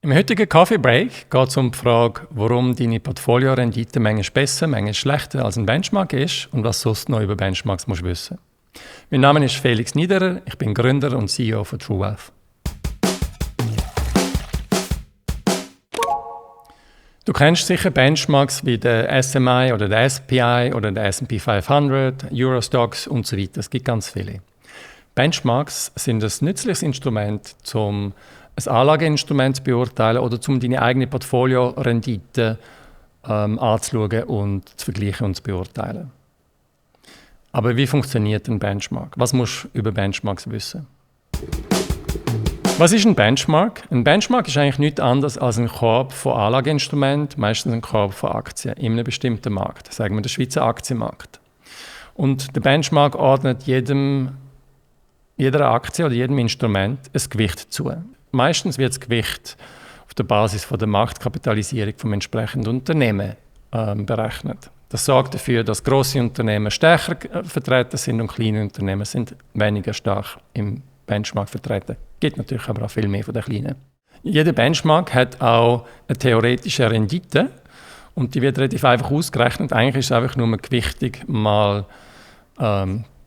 Im heutigen Coffee Break geht es um die Frage, warum deine Portfolio-Rendite manchmal besser, manchmal schlechter als ein Benchmark ist und was sonst noch über Benchmarks musst wissen. Mein Name ist Felix Niederer, ich bin Gründer und CEO von True Wealth. Du kennst sicher Benchmarks wie der SMI oder der SPI oder der S&P 500, Eurostoxx und so weiter. Es gibt ganz viele. Benchmarks sind ein nützliches Instrument, um ein Anlageinstrument zu beurteilen oder um deine eigene Portfolio-Rendite anzuschauen und zu vergleichen und zu beurteilen. Aber wie funktioniert ein Benchmark? Was musst du über Benchmarks wissen? Was ist ein Benchmark? Ein Benchmark ist eigentlich nichts anderes als ein Korb von Anlageinstrumenten, meistens ein Korb von Aktien in einem bestimmten Markt, sagen wir der Schweizer Aktienmarkt. Und der Benchmark ordnet jeder Aktie oder jedem Instrument ein Gewicht zu. Meistens wird das Gewicht auf der Basis von der Marktkapitalisierung vom entsprechenden Unternehmen berechnet. Das sorgt dafür, dass grosse Unternehmen stärker vertreten sind und kleine Unternehmen sind weniger stark im Benchmark vertreten. Gibt natürlich aber auch viel mehr von den kleinen. Jeder Benchmark hat auch eine theoretische Rendite und die wird relativ einfach ausgerechnet. Eigentlich ist es einfach nur eine Gewichtung mal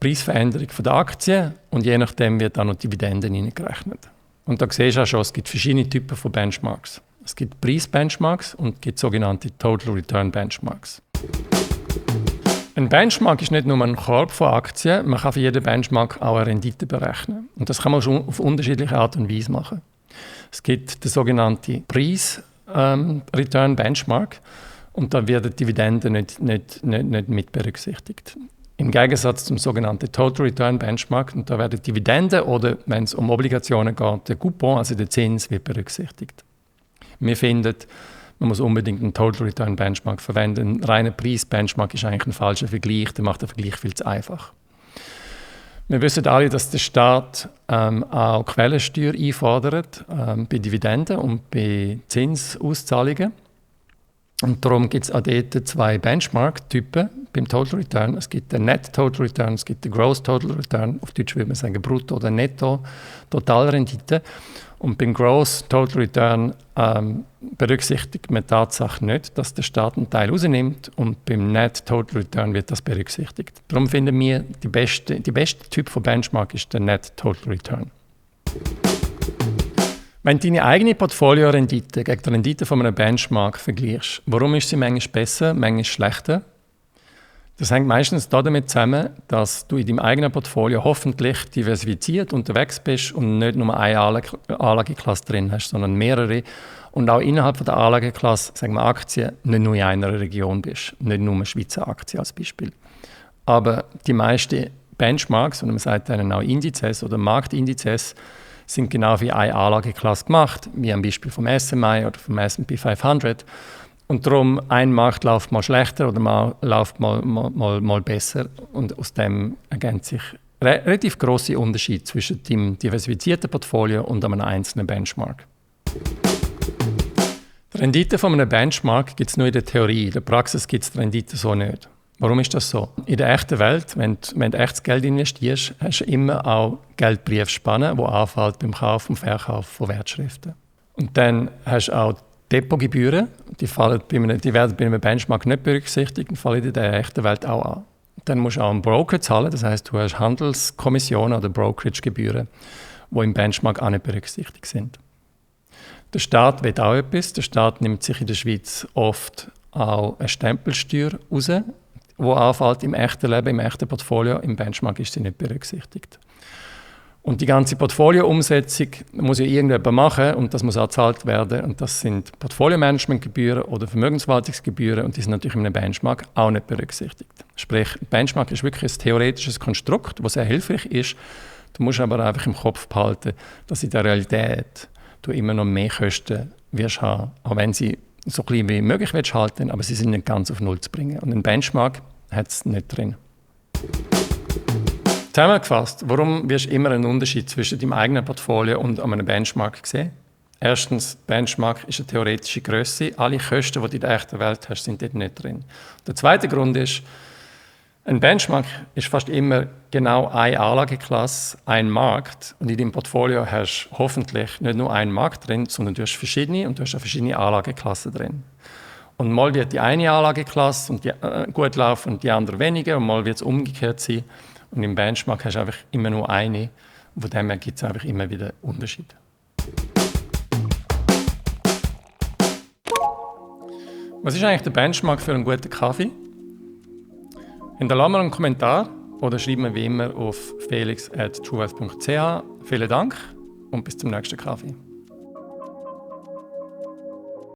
Preisveränderung von der Aktie und je nachdem wird auch noch Dividenden hineingerechnet. Und da siehst du auch schon, es gibt verschiedene Typen von Benchmarks. Es gibt Preis-Benchmarks und es gibt sogenannte Total Return Benchmarks. Ein Benchmark ist nicht nur ein Korb von Aktien, man kann für jeden Benchmark auch eine Rendite berechnen. Und das kann man schon auf unterschiedliche Art und Weise machen. Es gibt den sogenannten Preis-Return Benchmark und da werden Dividenden nicht mit berücksichtigt. Im Gegensatz zum sogenannten Total Return Benchmark, und da werden Dividenden oder, wenn es um Obligationen geht, der Coupon, also der Zins, wird berücksichtigt. Wir finden, man muss unbedingt einen Total Return Benchmark verwenden. Ein reiner Preis-Benchmark ist eigentlich ein falscher Vergleich, der macht den Vergleich viel zu einfach. Wir wissen alle, dass der Staat auch Quellensteuer einfordert bei Dividenden und bei Zinsauszahlungen. Und darum gibt es auch dort zwei Benchmark-Typen beim Total Return. Es gibt den Net Total Return, es gibt den Gross Total Return, auf Deutsch würde man sagen Brutto- oder Netto-Totalrendite. Und beim Gross Total Return berücksichtigt man die Tatsache nicht, dass der Staat einen Teil rausnimmt und beim Net Total Return wird das berücksichtigt. Darum finden wir, die beste Typ von Benchmark ist der Net Total Return. Wenn du deine eigene Portfolio-Rendite gegen die Rendite von einem Benchmark vergleichst, warum ist sie manchmal besser, manchmal schlechter? Das hängt meistens damit zusammen, dass du in deinem eigenen Portfolio hoffentlich diversifiziert unterwegs bist und nicht nur eine Anlageklasse drin hast, sondern mehrere. Und auch innerhalb von der Anlageklasse, sagen wir Aktien, nicht nur in einer Region bist. Nicht nur eine Schweizer Aktie als Beispiel. Aber die meisten Benchmarks, und man sagt denen auch Indizes oder Marktindizes, sind genau wie eine Anlageklasse gemacht, wie am Beispiel vom SMI oder vom S&P 500. Und darum, ein Markt läuft mal schlechter oder läuft mal besser. Und aus dem ergeben sich relativ grosse Unterschiede zwischen dem diversifizierten Portfolio und einem einzelnen Benchmark. Die Rendite von einem Benchmark gibt es nur in der Theorie. In der Praxis gibt es die Rendite so nicht. Warum ist das so? In der echten Welt, wenn du echtes Geld investierst, hast du immer auch Geldbriefspannen, die anfällt beim Kauf und Verkauf von Wertschriften. Und dann hast du auch Depotgebühren, die werden bei einem Benchmark nicht berücksichtigt und fallen in der echten Welt auch an. Dann musst du auch einen Broker zahlen, das heisst, du hast Handelskommissionen oder Brokerage-Gebühren, die im Benchmark auch nicht berücksichtigt sind. Der Staat will auch etwas. Der Staat nimmt sich in der Schweiz oft auch eine Stempelsteuer raus, die anfällt im echten Leben, im echten Portfolio. Im Benchmark ist sie nicht berücksichtigt. Und die ganze Portfolio-Umsetzung muss ja irgendjemand machen und das muss auch gezahlt werden. Und das sind Portfolio-Management-Gebühren oder Vermögensverwaltungsgebühren und die sind natürlich in einem Benchmark auch nicht berücksichtigt. Sprich, ein Benchmark ist wirklich ein theoretisches Konstrukt, das sehr hilfreich ist. Du musst aber einfach im Kopf behalten, dass in der Realität du immer noch mehr Kosten wirst haben, auch wenn sie so klein wie möglich willst halten, aber sie sind nicht ganz auf Null zu bringen. Und ein Benchmark hat es nicht drin. Zusammengefasst, warum wirst du immer einen Unterschied zwischen deinem eigenen Portfolio und einem Benchmark sehen? Erstens, Benchmark ist eine theoretische Grösse. Alle Kosten, die du in der echten Welt hast, sind dort nicht drin. Der zweite Grund ist, Ein Benchmark ist fast immer genau eine Anlageklasse, ein Markt. Und in deinem Portfolio hast du hoffentlich nicht nur einen Markt drin, sondern du hast verschiedene und du hast auch verschiedene Anlageklassen drin. Und mal wird die eine Anlageklasse und die, gut laufen und die andere weniger und mal wird es umgekehrt sein. Und im Benchmark hast du einfach immer nur eine. Und von dem her gibt es einfach immer wieder Unterschiede. Was ist eigentlich der Benchmark für einen guten Kaffee? Hinterlassen wir einen Kommentar oder schreiben wir wie immer auf felix@truewealth.ch. Vielen Dank und bis zum nächsten Kaffee.